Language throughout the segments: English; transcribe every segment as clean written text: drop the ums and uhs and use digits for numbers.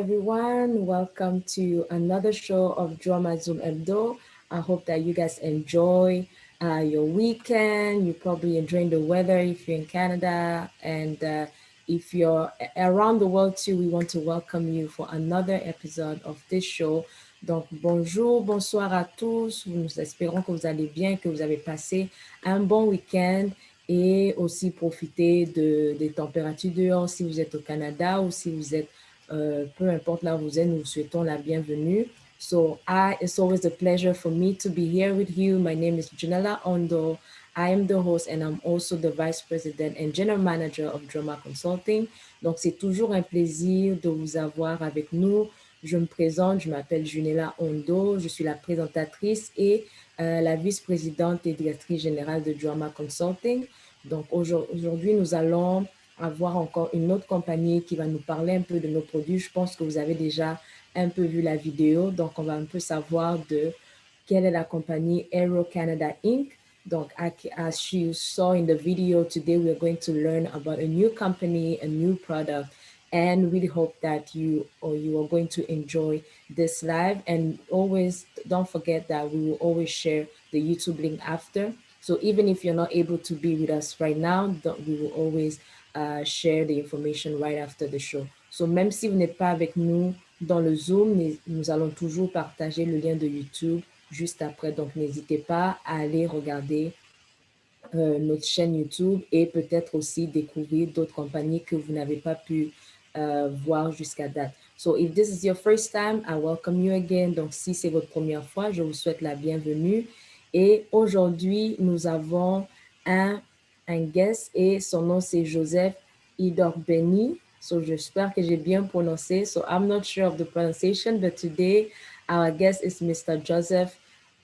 everyone. Welcome to another show of Joama Zoom HEBDO. I hope that you guys enjoy your weekend. You're probably enjoying the weather if you're in Canada. And if you're around the world too, we want to welcome you for another episode of this show. Donc, bonjour, bonsoir à tous. Nous espérons que vous allez bien, que vous avez passé un bon week-end et aussi profiter des températures dehors si vous êtes au Canada ou si vous êtes peu importe là où vous êtes, nous vous souhaitons la bienvenue. So it's always a pleasure for me to be here with you. My name is Junella Ondo. I am the host and I'm also the Vice President and General Manager of Joama Consulting. Donc, c'est toujours un plaisir de vous avoir avec nous. Je me présente, je m'appelle Junella Ondo, je suis la présentatrice et la vice-présidente et directrice générale de Joama Consulting. Donc, aujourd'hui, nous allons avoir encore une autre compagnie qui va nous parler un peu de nos produits. Je pense que vous avez déjà un peu vu la vidéo, donc on va un peu savoir de quelle est la compagnie HEYRU Canada Inc. Donc, as you saw in the video today, we are going to learn about a new company, a new product, and we hope that you are going to enjoy this live. And always don't forget that we will always share the YouTube link after. So even if you're not able to be with us right now, we will always share the information right after the show. So même si vous n'êtes pas avec nous dans le Zoom, nous allons toujours partager le lien de YouTube juste après. Donc n'hésitez pas à aller regarder notre chaîne YouTube et peut-être aussi découvrir d'autres compagnies que vous n'avez pas pu voir jusqu'à date. So if this is your first time, I welcome you again. Donc si c'est votre première fois, je vous souhaite la bienvenue. Et aujourd'hui, nous avons un guest et son nom c'est Joseph EDOGBENI. So j'espère que j'ai bien prononcé. So I'm not sure of the pronunciation, but today our guest is Mr. Joseph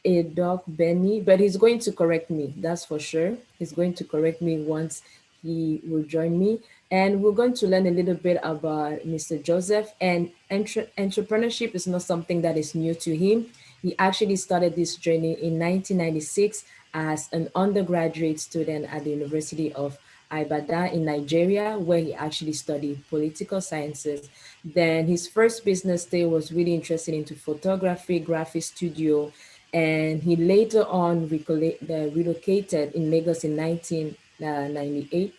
EDOGBENI, but he's going to correct me, that's for sure. He's going to correct me once he will join me. And we're going to learn a little bit about Mr. Joseph. And entrepreneurship is not something that is new to him. He actually started this journey in 1996 as an undergraduate student at the University of Ibadan in Nigeria, where he actually studied political sciences. Then his first business day was really interested into photography, graphic studio, and he later on relocated in Lagos in 1998.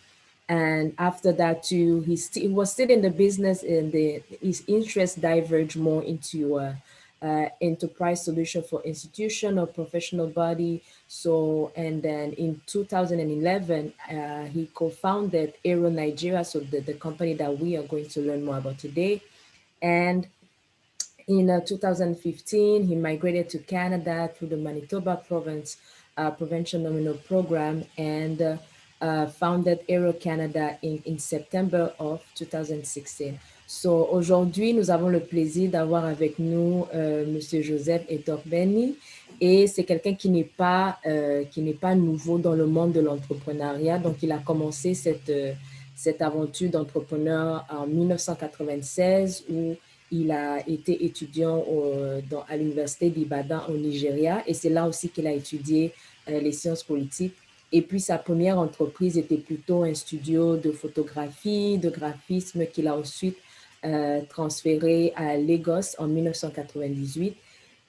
And after that too, he was still in the business, and his interest diverged more into enterprise solution for institution or professional body. So, and then in 2011, he co-founded HEYRU Nigeria, so the company that we are going to learn more about today. And in 2015, he migrated to Canada through the Manitoba province provincial nominal program and founded HEYRU Canada in September of 2016. So aujourd'hui, nous avons le plaisir d'avoir avec nous Monsieur Joseph EDOGBENI, et c'est quelqu'un qui n'est pas nouveau dans le monde de l'entrepreneuriat. Donc, il a commencé cette aventure d'entrepreneur en 1996 où il a été étudiant à l'université d'Ibadan au Nigeria, et c'est là aussi qu'il a étudié les sciences politiques. Et puis sa première entreprise était plutôt un studio de photographie, de graphisme qu'il a ensuite transféré à Lagos en 1998.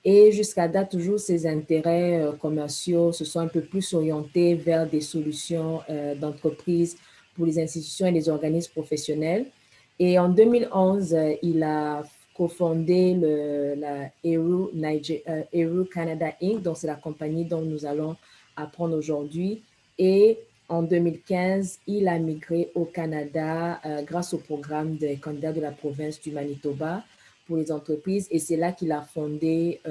Et jusqu'à date, toujours ses intérêts commerciaux se sont un peu plus orientés vers des solutions d'entreprise pour les institutions et les organismes professionnels. Et en 2011, il a cofondé la HEYRU Canada Inc., donc c'est la compagnie dont nous allons apprendre aujourd'hui. Et en 2015, il a migré au Canada grâce au programme des candidats de la province du Manitoba pour les entreprises. Et c'est là qu'il a fondé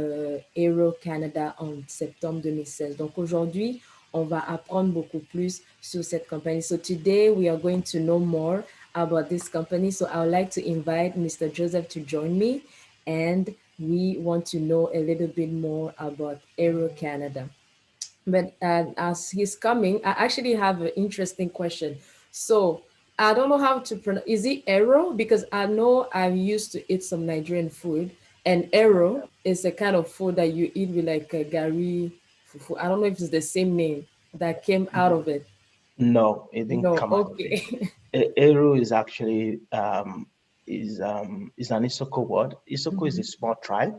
HEYRU Canada en septembre 2016. Donc aujourd'hui, on va apprendre beaucoup plus sur cette compagnie. So today, we are going to know more about this company. So I would like to invite Mr. Joseph to join me, and we want to know a little bit more about HEYRU Canada. But as he's coming, I actually have an interesting question. So I don't know how to pronounce, is it HEYRU? Because I know I used to eat some Nigerian food, and HEYRU is a kind of food that you eat with like a gari fufu. I don't know if it's the same name that came out of it. No, it didn't come out of it. HEYRU is actually is an Isoko word. Isoko is a small tribe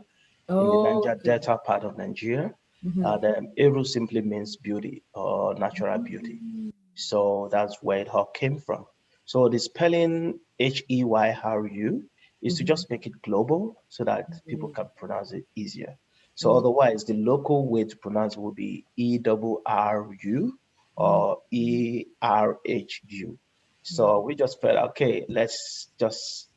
in the Oh, Niger okay. Delta part of Nigeria. Mm-hmm. And Eru simply means beauty or natural beauty. So that's where it all came from. So the spelling HEYRU is to Mm-hmm. just make it global so that people Mm-hmm. can pronounce it easier. So Oh, otherwise, the local way to pronounce would be ERRU mm, or ERHU. mm, So we just felt, okay, let's just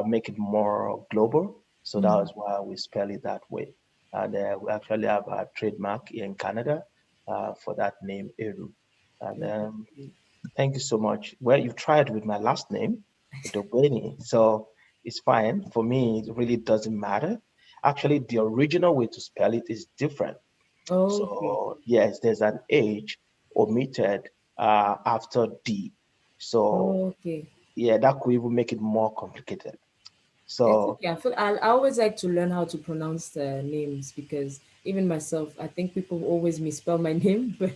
make it more global. So that mm. was why we spell it that way. And we actually have a trademark here in Canada for that name, Eru. And Okay. thank you so much. Well, you tried with my last name, EDOGBENI, so it's fine. For me, it really doesn't matter. Actually, the original way to spell it is different. Okay. So, yes, there's an H omitted after D. So, Okay. yeah, that could even make it more complicated. It's So, okay. I always like to learn how to pronounce the names because even myself, I think people always misspell my name, but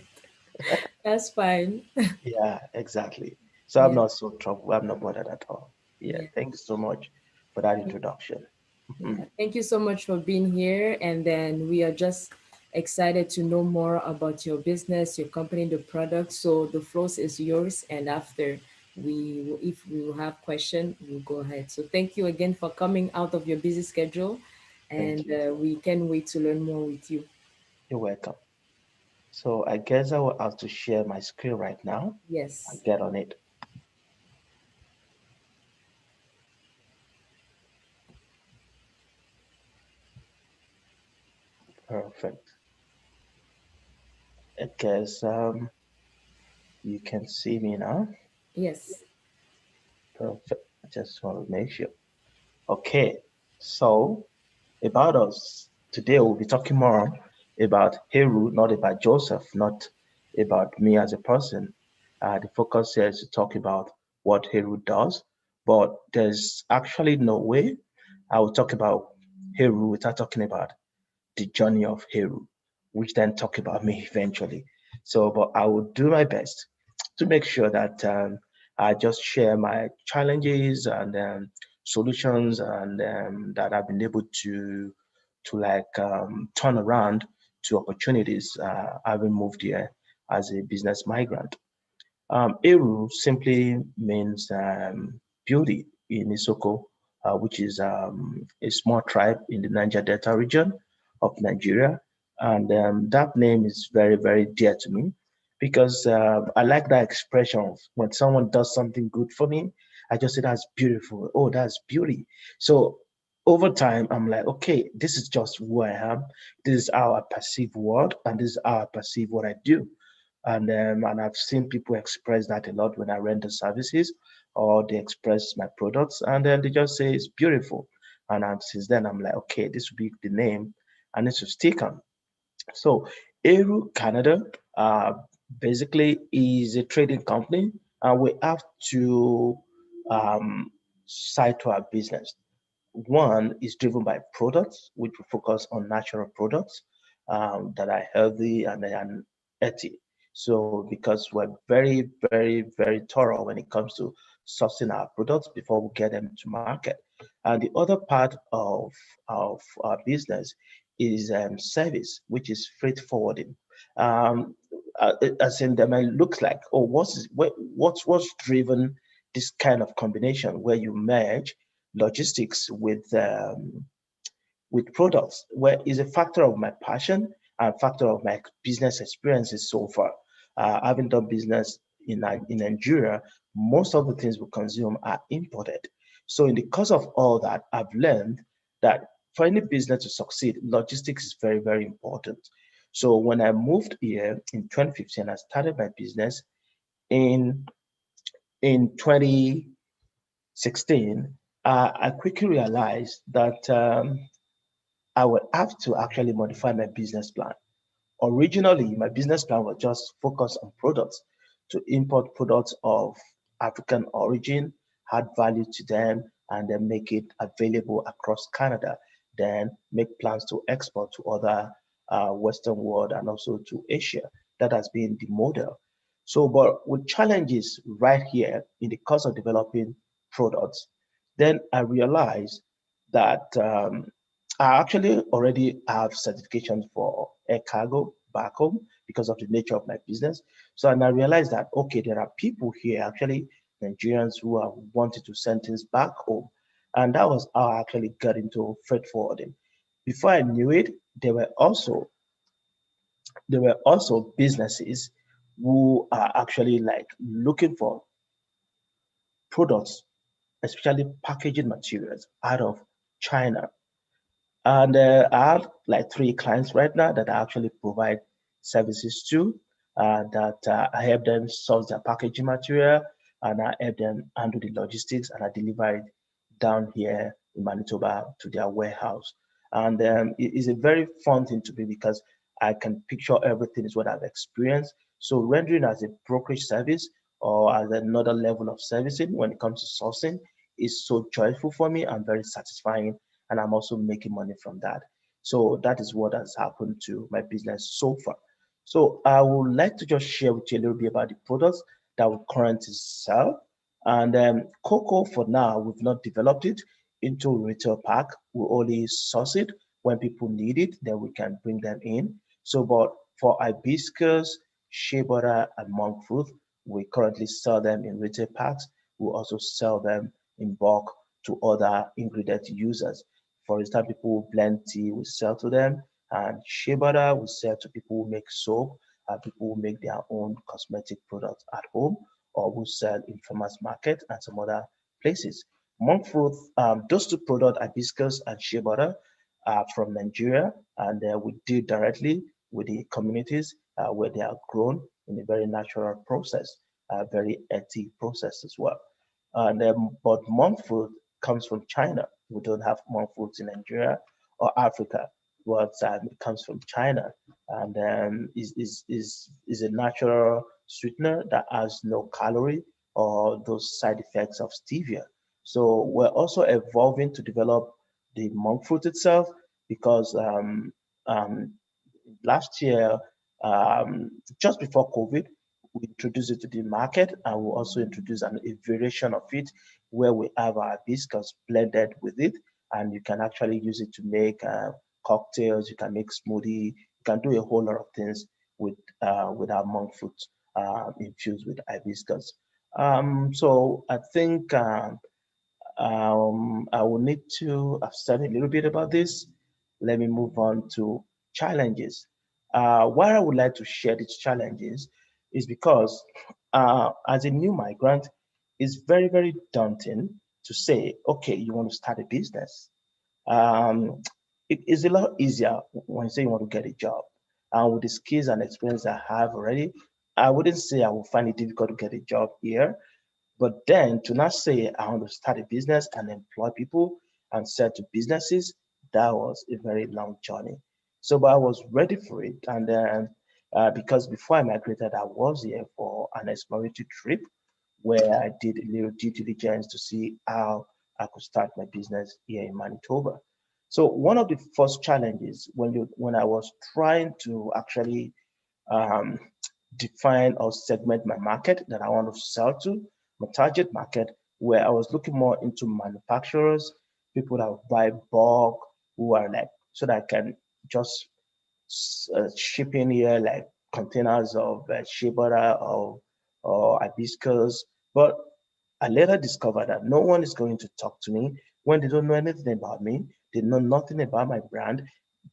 that's fine. yeah, exactly. So I'm Yeah. not so troubled. I'm not bothered at all. Yeah, Yeah. thank you so much for that introduction. Yeah, thank you so much for being here. And then we are just excited to know more about your business, your company, the product. So the floor is yours. And after if we will have question, we'll go ahead. So thank you again for coming out of your busy schedule. And Thank you. we can wait to learn more with you. You're welcome. So I guess I will have to share my screen right now Yes. and get on it. Perfect. I guess you can see me now. Yes. Perfect. I just want to make sure. Okay. So about us today, we'll be talking more about Heru, not about Joseph, not about me as a person. The focus here is to talk about what Heru does, but there's actually no way I will talk about Heru without talking about the journey of Heru, which then talk about me eventually. So, but I will do my best to make sure that I just share my challenges and solutions and that I've been able to like turn around to opportunities having moved here as a business migrant. Eru simply means beauty in Isoko, which is a small tribe in the Niger Delta region of Nigeria. And that name is very, very dear to me because I like that expression of when someone does something good for me, I just say that's beautiful. Oh, that's beauty. So over time, I'm like, okay, this is just who I am. This is how I perceive world, and this is how I perceive what I do. And I've seen people express that a lot when I render services or they express my products and then they just say it's beautiful. And since then I'm like, okay, this will be the name and it should stick on. So Eru Canada basically is a trading company and we have to um, side to our business. One is driven by products, which we focus on natural products that are healthy and they are ethical. So, because we're very, very, very thorough when it comes to sourcing our products before we get them to market. And the other part of our business is service, which is freight forwarding. Um, as in, them, it looks like, oh, what's driven this kind of combination where you merge logistics with products, where is a factor of my passion and factor of my business experiences so far. Having done business in Nigeria, most of the things we consume are imported. So in the course of all that, I've learned that for any business to succeed, logistics is very, very important. So when I moved here in 2015, I started my business in in 2016, I quickly realized that I would have to actually modify my business plan. Originally, my business plan was just focus on products to import products of African origin, add value to them, and then make it available across Canada. Then make plans to export to other Western world and also to Asia. That has been the model. So, but with challenges right here in the course of developing products, Then I realized that I actually already have certifications for air cargo back home because of the nature of my business. So, and I realized that, okay, there are people here, actually Nigerians, who are wanting to send things back home. And that was how I actually got into freight forwarding. Before I knew it, there were also businesses who are actually like looking for products, especially packaging materials out of China. And I have like three clients right now that I actually provide services to, that I help them source their packaging material, and I help them handle the logistics, and I deliver it down here in Manitoba to their warehouse. And it is a very fun thing to me because I can picture everything is what I've experienced. So rendering as a brokerage service or as another level of servicing when it comes to sourcing is so joyful for me and very satisfying, and I'm also making money from that. So that is what has happened to my business so far. So I would like to just share with you a little bit about the products that we currently sell. And cocoa, for now, we've not developed it into a retail pack. We only source it when people need it, then we can bring them in. So, but for hibiscus, shea butter, and monk fruit, we currently sell them in retail packs. We also sell them in bulk to other ingredient users. For instance, people who blend tea, we sell to them, and shea butter we sell to people who make soap, and people who make their own cosmetic products at home, or who sell in farmers market and some other places. Monk fruit, those two products, hibiscus and shea butter, are from Nigeria, and we deal directly with the communities where they are grown in a very natural process, a very ethical process as well. And but monk fruit comes from China. We don't have monk fruits in Nigeria or Africa, but it comes from China, and is a natural sweetener that has no calorie or those side effects of stevia. So we're also evolving to develop the monk fruit itself because um, last year, just before COVID, we introduced it to the market, and we also introduced a variation of it where we have our hibiscus blended with it, and you can actually use it to make cocktails, you can make smoothie, you can do a whole lot of things with our monk fruit infused with hibiscus. So I think I will need to have said a little bit about this. Let me move on to challenges. Why I would like to share these challenges is because as a new migrant, it's very, very daunting to say, okay, you want to start a business. Um, it is a lot easier when you say you want to get a job. And with the skills and experience I have already, I wouldn't say I will find it difficult to get a job here, but then to not say I want to start a business and employ people and sell to businesses, that was a very long journey. So, but I was ready for it. And then because before I migrated, I was here for an exploratory trip where I did a little due diligence to see how I could start my business here in Manitoba. So one of the first challenges when I was trying to actually um, define or segment my market that I want to sell to, my target market, where I was looking more into manufacturers, people that buy bulk, who are like, so that I can just ship in here like containers of shea butter or hibiscus. But I later discovered that no one is going to talk to me when they don't know anything about me. They know nothing about my brand.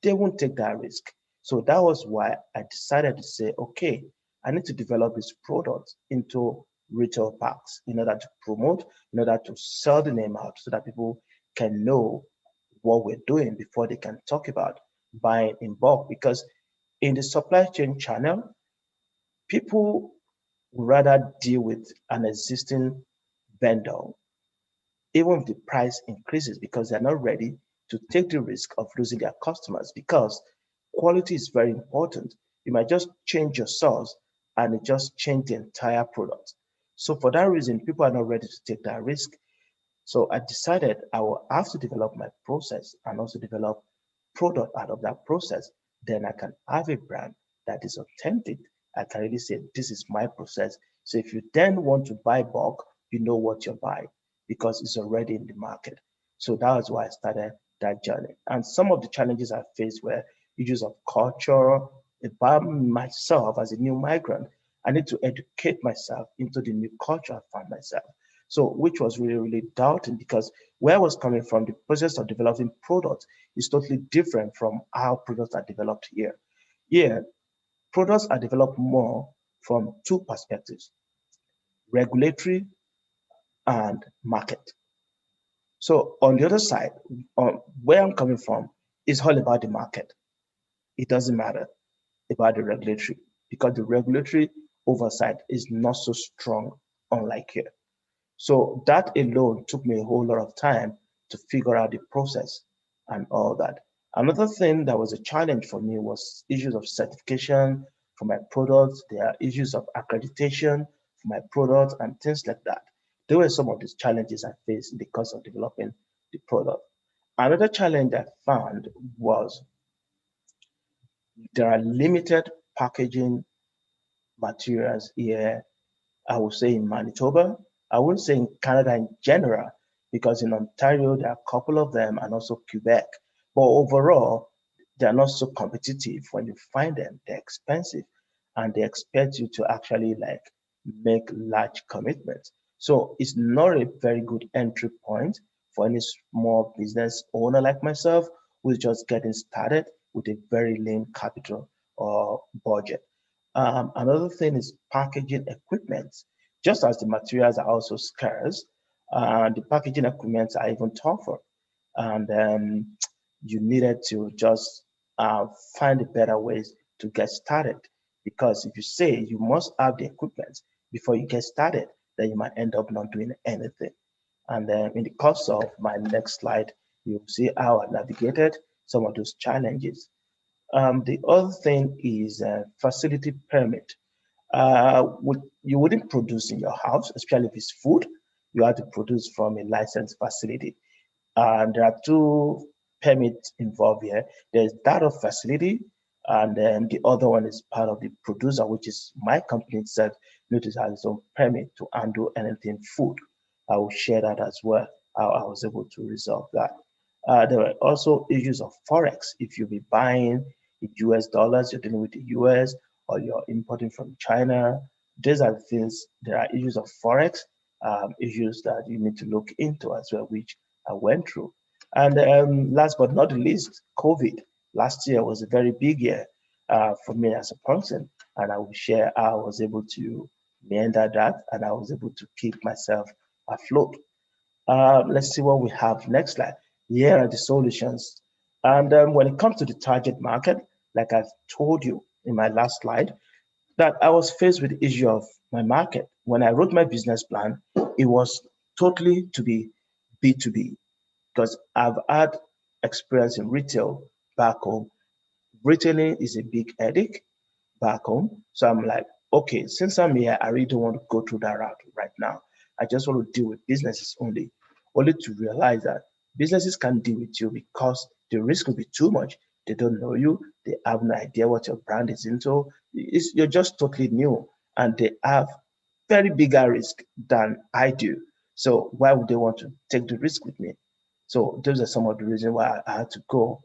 They won't take that risk. So that was why I decided to say, okay, I need to develop this product into retail packs in order to promote, in order to sell the name out so that people can know what we're doing before they can talk about buying in bulk. Because in the supply chain channel, people would rather deal with an existing vendor, even if the price increases, because they're not ready to take the risk of losing their customers, because quality is very important. You might just change your sauce and it just change the entire product. So for that reason, people are not ready to take that risk. So I decided I will have to develop my process and also develop product out of that process. Then I can have a brand that is authentic. I can really say, this is my process. So if you then want to buy bulk, you know what you're buying. because it's already in the market. So that was why I started that journey. And some of the challenges I faced were issues of culture, about myself as a new migrant. I need to educate myself into the new culture I found myself. So, which was really, really doubting, because where I was coming from, the process of developing products is totally different from how products are developed here. Here, products are developed more from two perspectives: regulatory and market. So on the other side, where I'm coming from, is all about the market. It doesn't matter about the regulatory, because the regulatory oversight is not so strong, unlike here. So that alone took me a whole lot of time to figure out the process and all that. Another thing that was a challenge for me was issues of certification for my products. There are issues of accreditation for my products and things like that. There were some of these challenges I faced in the course of developing the product. Another challenge I found was there are limited packaging materials here. I would say in Manitoba. I wouldn't say in Canada in general, because in Ontario there are a couple of them, and also Quebec. But overall, they are not so competitive. When you find them, they're expensive, and they expect you to actually like make large commitments. So it's not a very good entry point for any small business owner like myself who's just getting started with a very lean capital or budget. Another thing is packaging equipment. Just as the materials are also scarce, the packaging equipment are even tougher. And you needed to just find better ways to get started. Because if you say you must have the equipment before you get started, then you might end up not doing anything. And then in the course of my next slide, you'll see how I navigated some of those challenges. The other thing is facility permit. You wouldn't produce in your house, especially if it's food. You have to produce from a licensed facility. And there are two permits involved here. There's that of facility, and then the other one is part of the producer, which is my company itself. Notice has its own permit to handle anything food. I will share that as well, how I was able to resolve that. There were also issues of forex. If you be buying in US dollars, you're dealing with the US, or you're importing from China. These are things, there are issues of forex, issues that you need to look into as well, which I went through. And last but not the least, COVID. Last year was a very big year for me as a person, and I will share how I was able to meander that, and I was able to keep myself afloat. Let's see what we have next slide. Here are the solutions. And when it comes to the target market, like I've told you in my last slide, that I was faced with the issue of my market. When I wrote my business plan, it was totally to be B2B, because I've had experience in retail back home. Retailing is a big headache back home. So I'm like, okay, since I'm here, I really don't want to go through that route right now. I just want to deal with businesses only to realize that businesses can't deal with you because the risk will be too much. They don't know you. They have no idea what your brand is into. You're just totally new, and they have very bigger risk than I do. So why would they want to take the risk with me? So those are some of the reasons why I had to go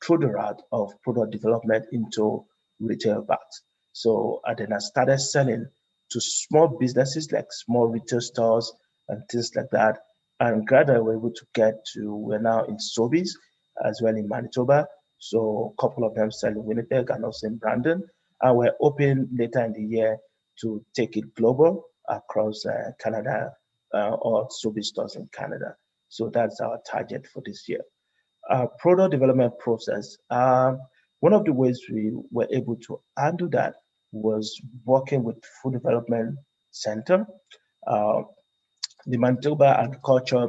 through the route of product development into retail bags. So and then I started selling to small businesses like small retail stores and things like that. And gradually we're able to get to, we're now in Sobeys as well in Manitoba. So a couple of them sell in Winnipeg and also in Brandon. And we're hoping later in the year to take it global across Canada or Sobeys stores in Canada. So that's our target for this year. Product development process. One of the ways we were able to handle that was working with Food Development Center. Uh, the Manitoba Agriculture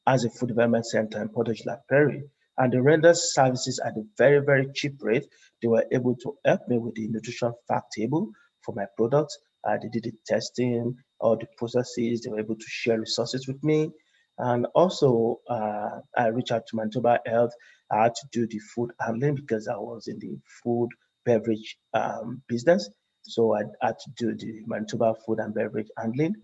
as a food development center in Portage La Prairie, and they rendered services at a very, very cheap rate. They were able to help me with the nutrition fact table for my products. They did the testing, all the processes. They were able to share resources with me. And also, I reached out to Manitoba Health. I had to do the food handling because I was in the food beverage business. So I had to do the Manitoba food and beverage handling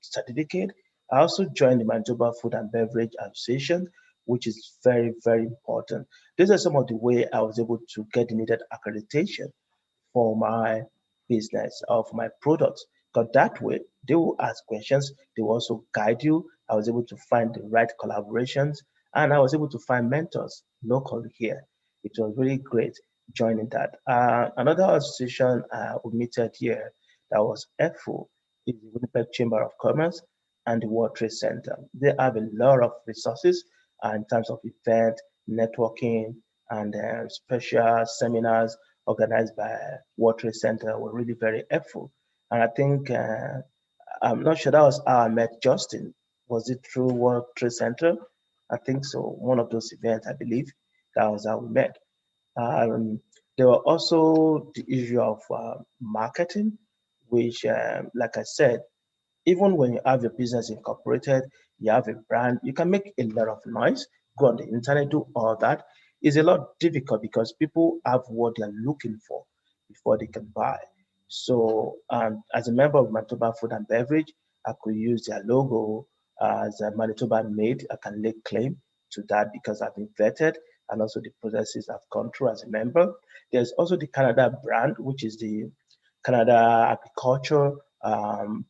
certificate. I also joined the Manitoba Food and Beverage Association, which is very, very important. These are some of the way I was able to get the needed accreditation for my business or for my products. Because that way, they will ask questions, they will also guide you. I was able to find the right collaborations, and I was able to find mentors locally here. It was really great joining that. Another association we met here that was helpful is the Winnipeg Chamber of Commerce and the World Trade Center. They have a lot of resources in terms of event, networking, and special seminars organized by World Trade Center were really very helpful. And I think, I'm not sure that was how I met Justin. Was it through World Trade Center? I think so. One of those events, I believe, that was how we met. Um, there were also the issue of marketing, which, like I said, even when you have your business incorporated, you have a brand, you can make a lot of noise, go on the internet, do all that. It's a lot difficult because people have what they're looking for before they can buy. So, as a member of Manitoba Food and Beverage, I could use their logo as a Manitoba made. I can lay claim to that because I've been vetted and also the processes I've gone through as a member. There's also the Canada brand, which is the Canada Agriculture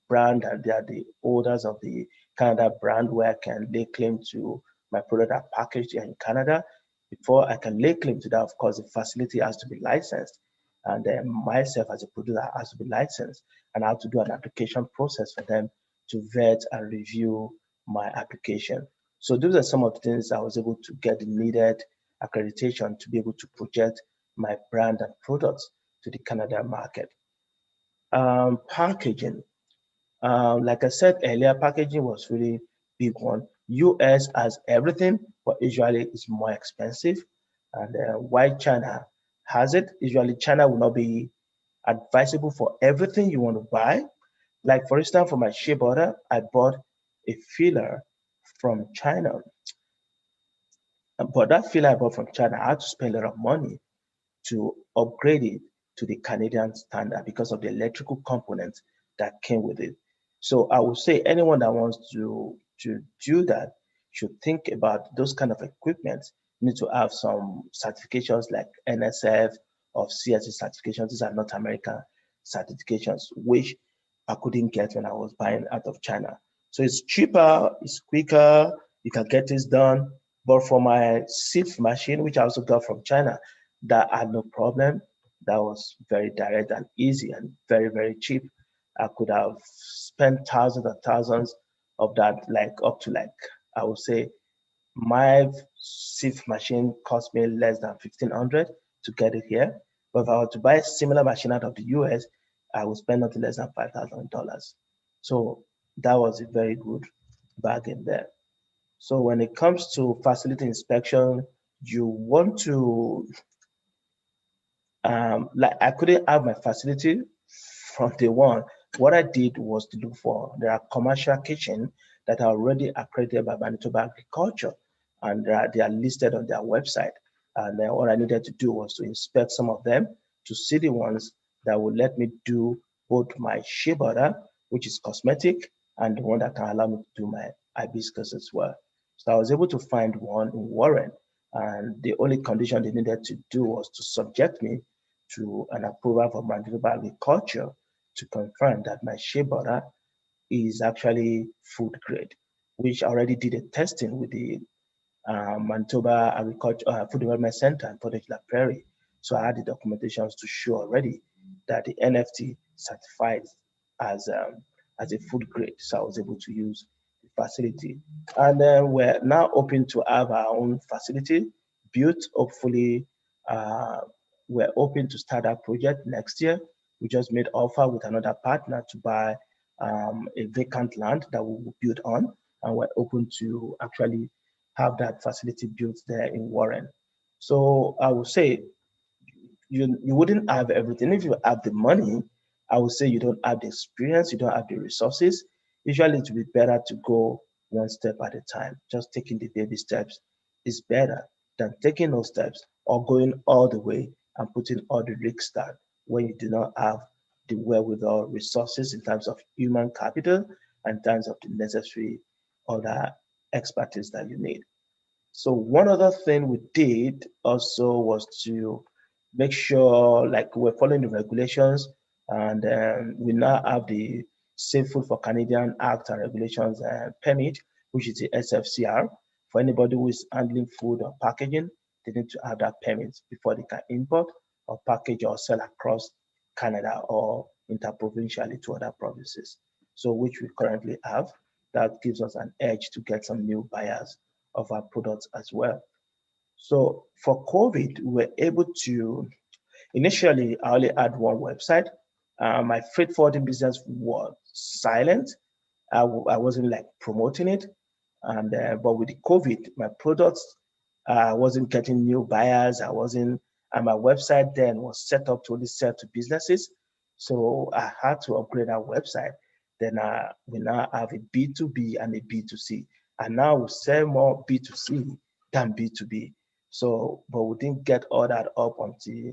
brand, and they are the owners of the Canada brand where I can lay claim to my product are packaged here in Canada. Before I can lay claim to that, of course, the facility has to be licensed. And then myself as a producer has to be licensed. And I have to do an application process for them to vet and review my application. So those are some of the things I was able to get the needed accreditation to be able to project my brand and products to the Canada market. Packaging. Like I said earlier, packaging was really big one. US has everything, but usually it's more expensive. And why China has it, usually China will not be advisable for everything you want to buy. Like for instance, for my shea butter, I bought a filler from China. But that filler I bought from China, I had to spend a lot of money to upgrade it to the Canadian standard because of the electrical components that came with it. So I would say anyone that wants to do that should think about those kind of equipment. You need to have some certifications like NSF or CSC certifications. These are North American certifications, which I couldn't get when I was buying out of China. So it's cheaper, it's quicker, you can get this done. But for my sieve machine, which I also got from China, that had no problem. That was very direct and easy and very, very cheap. I could have spent thousands and thousands of that, like up to like, I would say my sieve machine cost me less than 1,500 to get it here. But if I were to buy a similar machine out of the US, I would spend nothing less than $5,000. So that was a very good bargain there. So when it comes to facility inspection, you want to like I couldn't have my facility from day one. What I did was to look for there are commercial kitchen that are already accredited by Manitoba Agriculture, and they are listed on their website. And then what I needed to do was to inspect some of them to see the ones that would let me do both my shea butter, which is cosmetic, and the one that can allow me to do my hibiscus as well. So I was able to find one in Warren, and the only condition they needed to do was to subject me to an approval from Manitoba Agriculture to confirm that my shea butter is actually food grade, which I already did a testing with the Manitoba Agriculture Food Development Center in Portage La Prairie. So I had the documentations to show already that the NFT certified as um, as a food grade. So I was able to use the facility, and then we're now open to have our own facility built. Hopefully, uh, we're open to start that project next year. We just made offer with another partner to buy a vacant land that we will build on, and we're open to actually have that facility built there in Warren. So I would say you wouldn't have everything if you have the money. I would say you don't have the experience, you don't have the resources. Usually it would be better to go one step at a time. Just taking the baby steps is better than taking those steps or going all the way and putting all the risks down when you do not have the wherewithal resources in terms of human capital and in terms of the necessary other expertise that you need. So one other thing we did also was to make sure like we're following the regulations, and we now have the Safe Food for Canadian Act and Regulations permit, which is the SFCR. For anybody who is handling food or packaging, they need to have that permit before they can import or package or sell across Canada or interprovincially to other provinces. So which we currently have, that gives us an edge to get some new buyers of our products as well. So for COVID, we were able to, initially, I only had one website. My freight forwarding business was silent. I wasn't like promoting it. And but with the COVID, my products wasn't getting new buyers. I wasn't, and my website then was set up to only sell to businesses. So I had to upgrade our website. Then we now have a B2B and a B2C. And now we sell more B2C than B2B. So, but we didn't get all that up until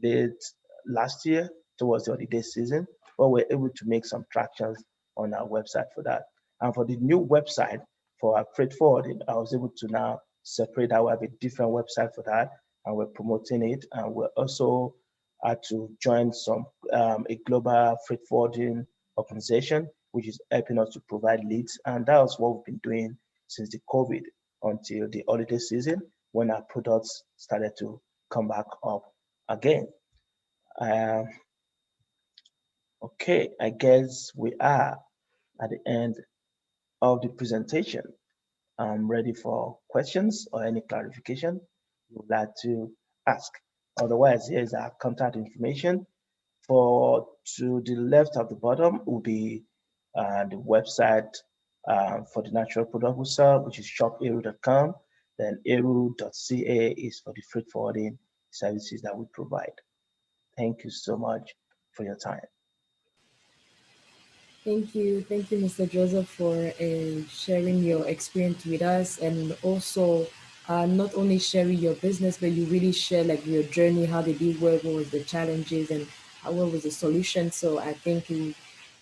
late last year towards the holiday season, but we're able to make some tractions on our website for that. And for the new website for our freight forwarding, I was able to now separate that. We have a different website for that, and we're promoting it. And we're also had to join some a global freight forwarding organization, which is helping us to provide leads. And that was what we've been doing since the COVID until the holiday season when our products started to come back up again. Um, okay, I guess we are at the end of the presentation. I'm ready for questions or any clarification you would like to ask. Otherwise, here's our contact information. For to the left of the bottom will be the website for the natural product we sell, which is shopheyru.com. Then heyru.ca is for the freight forwarding services that we provide. Thank you so much for your time. Thank you, Mr. Joseph, for sharing your experience with us, and also not only sharing your business, but you really share like your journey, how did you work, what was the challenges, and what was the solution. So I think it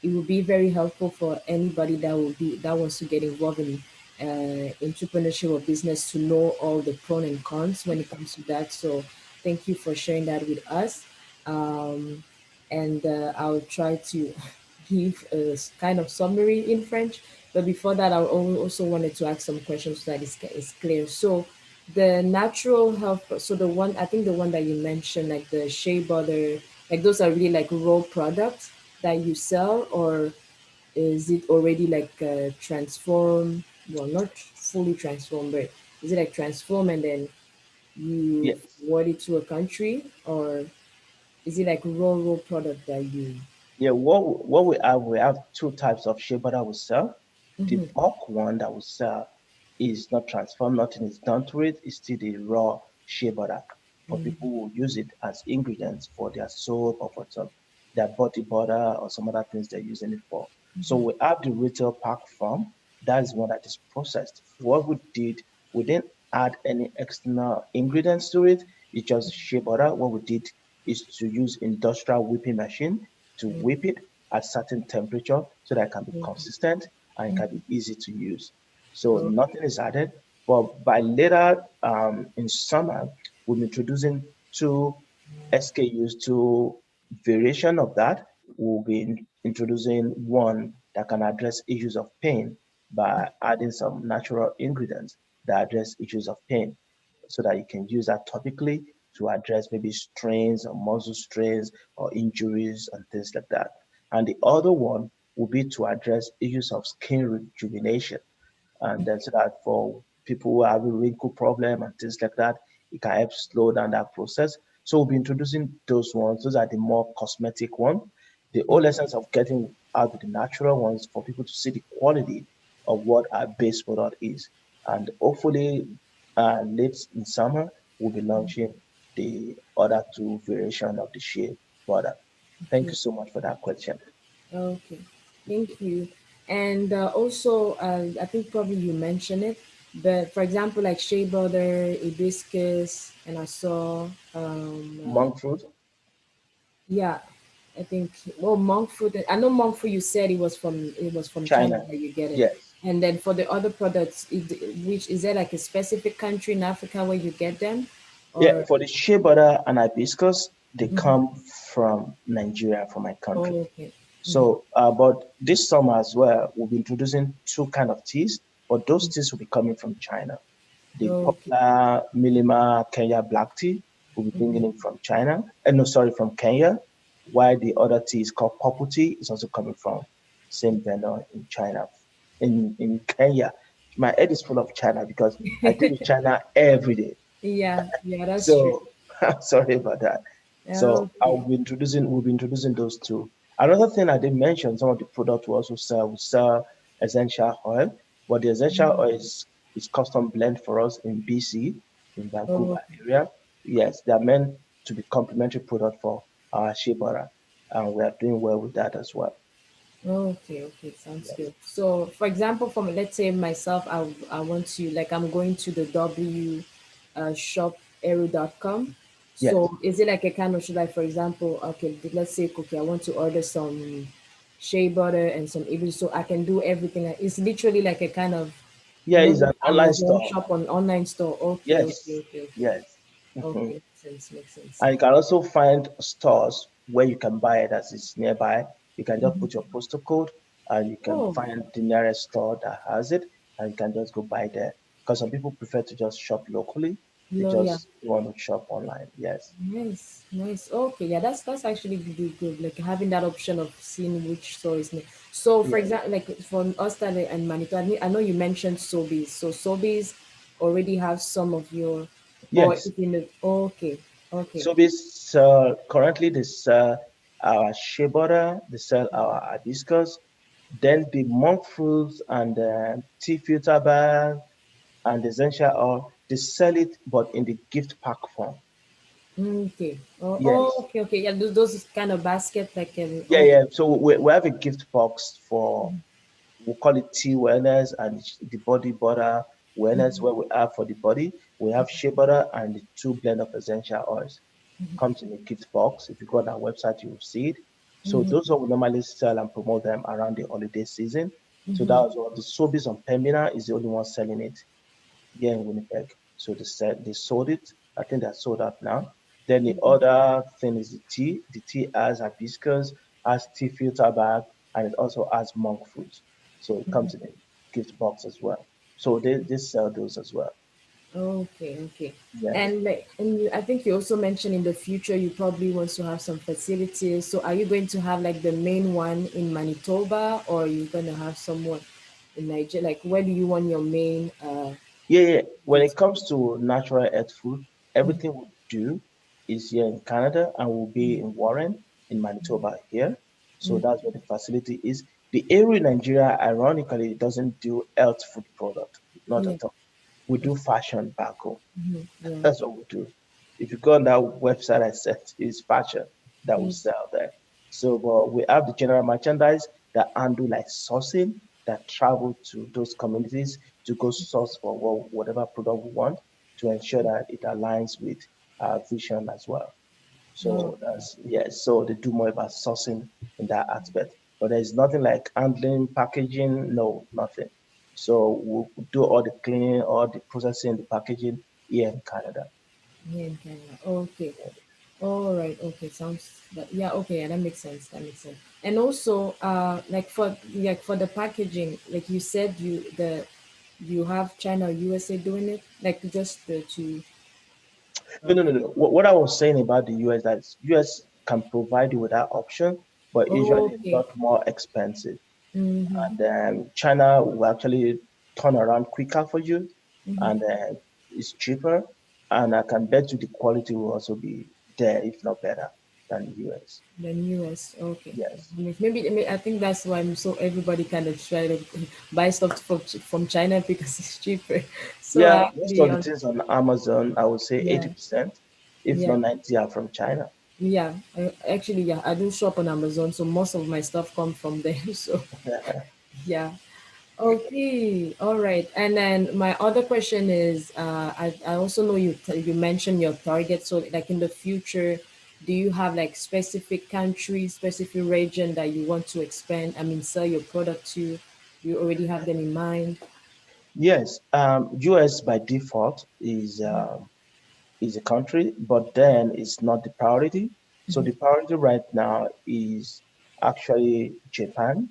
will be very helpful for anybody that wants to get involved in entrepreneurship or business to know all the pros and cons when it comes to that. So thank you for sharing that with us. Um, and I'll try to give a kind of summary in French. But before that, I also wanted to ask some questions so that it's clear. So, the natural health, so the one, I think the one that you mentioned, like the shea butter, like those are really like raw products that you sell, or is it already like transformed? Well, not fully transformed, but is it like transform and then you Yes. forward it to a country, or is it like raw product that you? Yeah, what we have two types of shea butter we sell. The bulk one that we sell is not transformed, nothing is done to it. It's still the raw shea butter for people who use it as ingredients for their soap or for some their body butter or some other things they're using it for. So we have the retail pack form. That is one that is processed. What we did, we didn't add any external ingredients to it. It's just shea butter. What we did is to use industrial whipping machine to whip it at certain temperature so that it can be consistent and it can be easy to use. So Oh, nothing is added. But by later in summer, we'll be introducing two SKUs, two variation of that. We'll be introducing one that can address issues of pain by adding some natural ingredients that address issues of pain so that you can use that topically to address maybe strains or muscle strains or injuries and things like that. And the other one will be to address issues of skin rejuvenation. And then so that for people who have a wrinkle problem and things like that, it can help slow down that process. So we'll be introducing those ones. Those are the more cosmetic one. The whole essence of getting out with the natural ones for people to see the quality of what our base product is. And hopefully, late in summer, we'll be launching the other two variation of the shea product. Thank you okay. so much for that question. Okay, thank you. And also, I think probably you mentioned it, but for example, like shea butter, hibiscus, and I saw, Monk fruit, yeah, I think, well, monk fruit. I know monk fruit. You said it was from China China. that you get it. Yes. And then for the other products, which is there like a specific country in Africa where you get them, Yeah, or for the shea butter and hibiscus, they come from Nigeria, from my country. oh, okay. So, but this summer as well, we'll be introducing two kind of teas, but those teas will be coming from China. The Okay. popular Milima Kenya black tea will be bringing it from China. No, sorry, from Kenya. While the other tea is called purple tea, is also coming from same vendor in China. In Kenya, my head is full of China because I deal with China every day. Yeah, yeah, that's true. So I'm sorry about that. So Okay. we'll be introducing those two. Another thing I didn't mention, some of the products we also sell, we sell essential oil, but the essential oil is custom blend for us in BC, in Vancouver Oh, area. Yes, they are meant to be complementary product for our shea butter, and we are doing well with that as well. okay, okay, sounds Yes. good. So, for example, from let's say myself, I want to like I'm going to the shop HEYRU.com. Yes. So, is it like a kind of should I, for example, okay, let's say okay, I want to order some shea butter and some even so I can do everything. Like, it's literally like a kind of Yeah, it's an online Amazon store. shop on online store. Okay, okay, Yes. okay, okay, Yes. Mhm. okay. Makes sense, makes sense. And you can also find stores where you can buy it as it's nearby. You can just put your postal code and you can Oh, find the nearest store that has it and you can just go buy there. Because some people prefer to just shop locally. They no, yeah. just want to shop online. Yes. Nice, nice. Okay, yeah, that's actually really good. Like having that option of seeing which store is near. So, for Yeah. example, like for us that are in Manitoba, I know you mentioned Sobeys. So Sobeys already have some of your, or Yes. if in the okay, okay, So this currently they sell our shea butter, they sell our hibiscus, then the monk fruits and tea filter bag and the essential oil, they sell it but in the gift pack form. okay. Yes. Okay, okay. Yeah, those kind of basket like Yeah, okay. yeah. So we have a gift box for we call it tea wellness and the body butter wellness where we have for the body. We have shea butter and the two blend of essential oils. Comes in a gift box. If you go on our website, you will see it. So those are we normally sell and promote them around the holiday season. So that was what the Sobeys on Pembina is the only one selling it here in Winnipeg. So they sold it. I think they're sold out now. Then the other thing is the tea. The tea has hibiscus, has tea filter bag, and it also has monk fruit. So it comes in a gift box as well. So they sell those as well. Okay, okay. Yes. And like, I think you also mentioned in the future you probably want to have some facilities. So are you going to have like the main one in Manitoba, or are you going to have someone in Nigeria? Like, where do you want your main Yeah, yeah. When bit? it comes to natural earth food, everything we do is here in Canada and will be in Warren, in Manitoba here. So that's where the facility is. The area in Nigeria, ironically, doesn't do health food product, not Yeah, at all. We do fashion back home. yeah, That's what we do. If you go on that website I said, it's fashion that we yeah. sell there. So but we have the general merchandise that handle like sourcing that travel to those communities to go source for whatever product we want to ensure that it aligns with our vision as well. Oh, So that's yes. So they do more about sourcing in that aspect. But there's nothing like handling, packaging, no, nothing. So we'll do all the cleaning, all the processing, the packaging here in Canada. yeah, in Canada. Okay. All right. Okay. Sounds. Yeah. Okay. Yeah, that makes sense. That makes sense. And also, like for the packaging, like you said, you have China or USA doing it, like just the two. No, no, Okay. no, no. What I was saying about the US, that US can provide you with that option, but usually a Okay. lot more expensive. Mm-hmm. And China will actually turn around quicker for you, and it's cheaper. And I can bet you the quality will also be there, if not better, than the US. Then US. Okay. Yes. Maybe I think that's why I'm so everybody kind of try to buy stuff from China because it's cheaper. So Yeah, I most actually of the things on Amazon, I would say yeah, 80%, if yeah. not 90, are from China. Yeah, I do shop on Amazon, so most of my stuff come from there. So yeah, okay, all right. And then my other question is, I also know you mentioned your target. So like in the future, do you have like specific country, specific region that you want to expand? I mean, sell your product to? Do you already have them in mind? Yes, US by default is a country, but then it's not the priority. So Mm-hmm. the priority right now is actually Japan,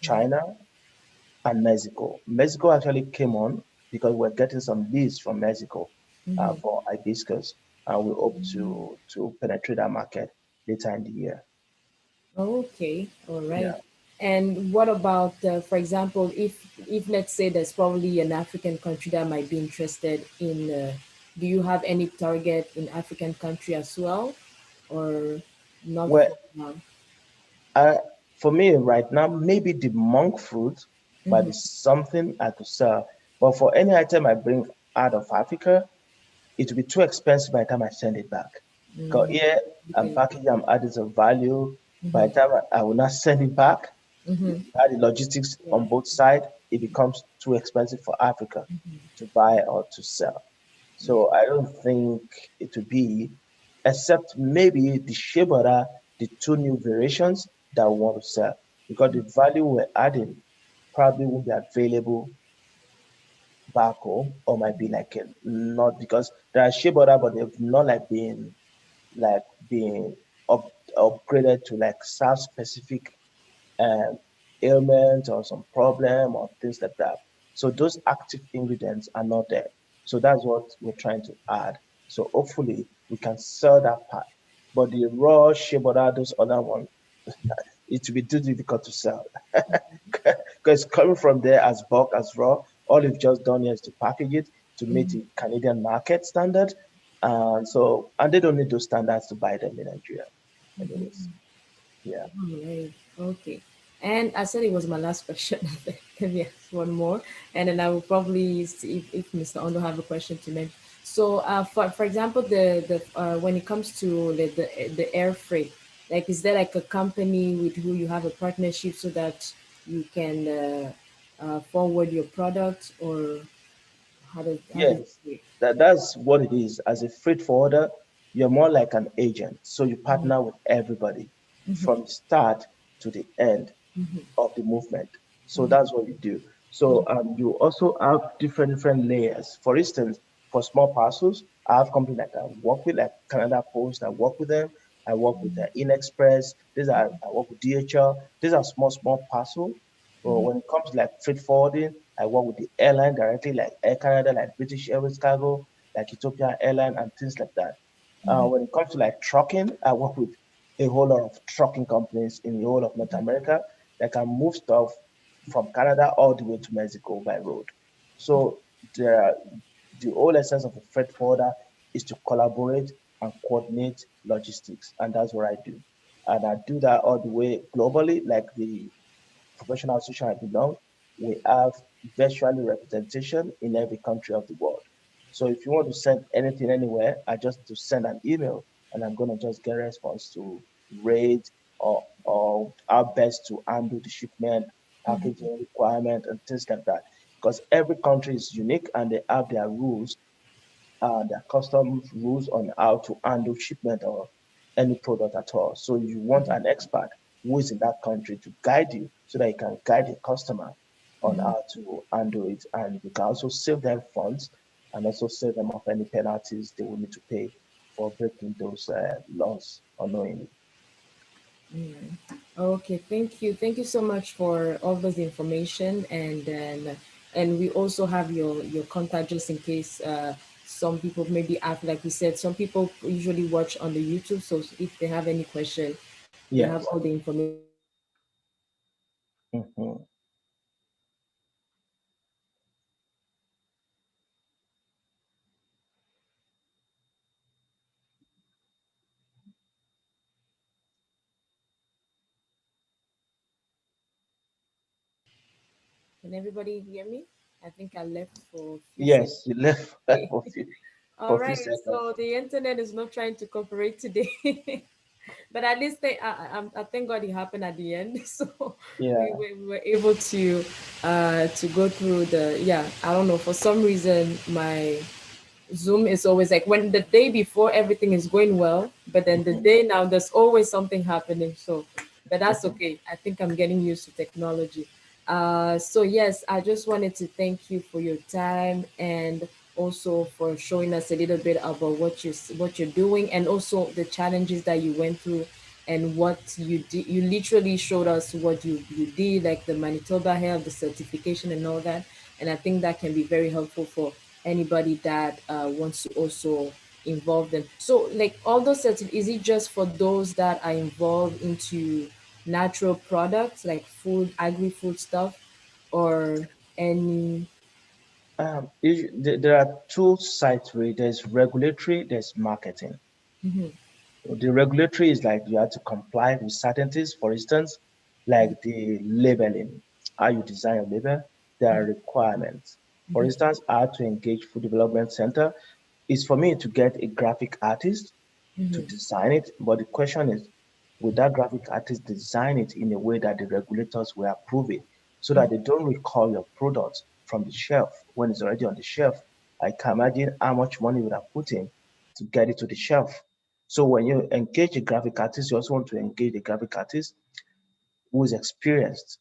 China, and Mexico. Mexico actually came on because we're getting some leads from Mexico Mm-hmm. for hibiscus, and we hope to penetrate that market later in the year. Okay, all right. Yeah. And what about, for example, if let's say there's probably an African country that might be interested in, do you have any target in African country as well, or not Well, for now? uh, for me right now, maybe the monk fruit might Mm-hmm. be something I could sell. But for any item I bring out of Africa, it will be too expensive by the time I send it back. Because Mm-hmm. here I'm Because, packaging, I'm adding some value. By mm-hmm. the time I will not send it back, Mm-hmm. if you add the logistics Yeah. on both sides, it becomes too expensive for Africa to buy or to sell. Yeah. So I don't think it will be, except maybe the shea butter, the two new variations that we want to sell. Because the value we're adding probably won't be available back home, or might be like not, because there are shea butter, but they've not like being upgraded to like serve specific um, ailment or some problem or things like that. So those active ingredients are not there. So that's what we're trying to add. So hopefully we can sell that part. But the raw shea butter, those other ones, it will be too difficult to sell because coming from there as bulk, as raw, all you've just done here is to package it to meet Mm-hmm. the Canadian market standard. And they don't need those standards to buy them in Nigeria. Anyways, yeah. Right. Okay. And I said it was my last question. Let me ask one more, and then I will probably see if Mr. Ondo have a question to mention. So, for example, the when it comes to the air freight, like, is there like a company with who you have a partnership so that you can forward your product, or how does it Yes, work? that's what it is. As a freight forwarder, you're more like an agent. So you partner with everybody from the start to the end of the movement. So that's what you do. So you also have different layers. For instance, for small parcels, I have companies that I work with, like Canada Post. I work with them. I work with InExpress. These are I work with DHL. These are small parcel. But when it comes to like freight forwarding, I work with the airline directly, like Air Canada, like British Airways Cargo, like Ethiopian Airline, and things like that. When it comes to like trucking, I work with a whole lot of trucking companies in the whole of North America that can move stuff from Canada all the way to Mexico by road. So the the whole essence of a freight forwarder is to collaborate and coordinate logistics, and that's what I do. And I do that all the way globally, like the professional association I belong, we have virtually representation in every country of the world. So if you want to send anything anywhere, I just need to send an email and I'm gonna just get a response to rate or how best to handle the shipment, packaging requirement and things like that. Because every country is unique and they have their rules, their customs rules on how to handle shipment or any product at all. So you want an expert who is in that country to guide you so that you can guide your customer on how to handle it. And you can also save them funds and also save them of any penalties they will need to pay for breaking those laws unknowingly. Okay, thank you. Thank you so much for all those information, and we also have your contact just in case some people maybe have, like we said, some people usually watch on the YouTube, so if they have any question, they have Yes. all the information there. So if they have any question, they can just Hmm. Can everybody hear me? I think I left for a few seconds. Yes, you left Okay. for All a few right, seconds. so the internet is not trying to cooperate today. But at least I thank God it happened at the end. So Yeah. we were able to go through the, yeah, I don't know, for some reason my Zoom is always like when the day before everything is going well, but then the Hmm. day now there's always something happening. So but that's okay. I think I'm getting used to technology. So yes, I just wanted to thank you for your time and also for showing us a little bit about what you're doing and also the challenges that you went through and what you did. You literally showed us what you did, like the Manitoba Health, the certification and all that. And I think that can be very helpful for anybody that wants to also involve them. So like all those is it just for those that are involved into natural products like food, agri-food stuff, or any? There are two sides to it. There's regulatory, there's marketing. Mhm, The regulatory is like you have to comply with certain things. For instance, like the labeling, how you design your label, there are requirements. For mhm, instance, I had to engage Food Development Center is for me to get a graphic artist to mhm, design it. But the question is, will that graphic artist design it in a way that the regulators will approve it so that they don't recall your product from the shelf when it's already on the shelf? I can imagine how much money you would have put in to get it to the shelf. So when you engage a graphic artist, you also want to engage a graphic artist who is experienced.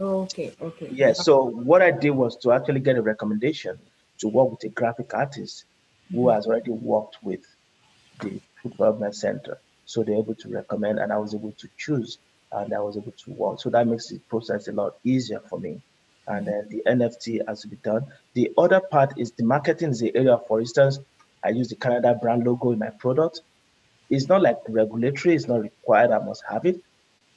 okay, okay, Yes, so what I did was to actually get a recommendation to work with a graphic artist who has already worked with the food development center. So they're able to recommend, and I was able to choose, and I was able to work. So that makes the process a lot easier for me. And then the NFT has to be done. The other part is the marketing is the area. For instance, I use the Canada brand logo in my product. It's not like regulatory, it's not required, I must have it.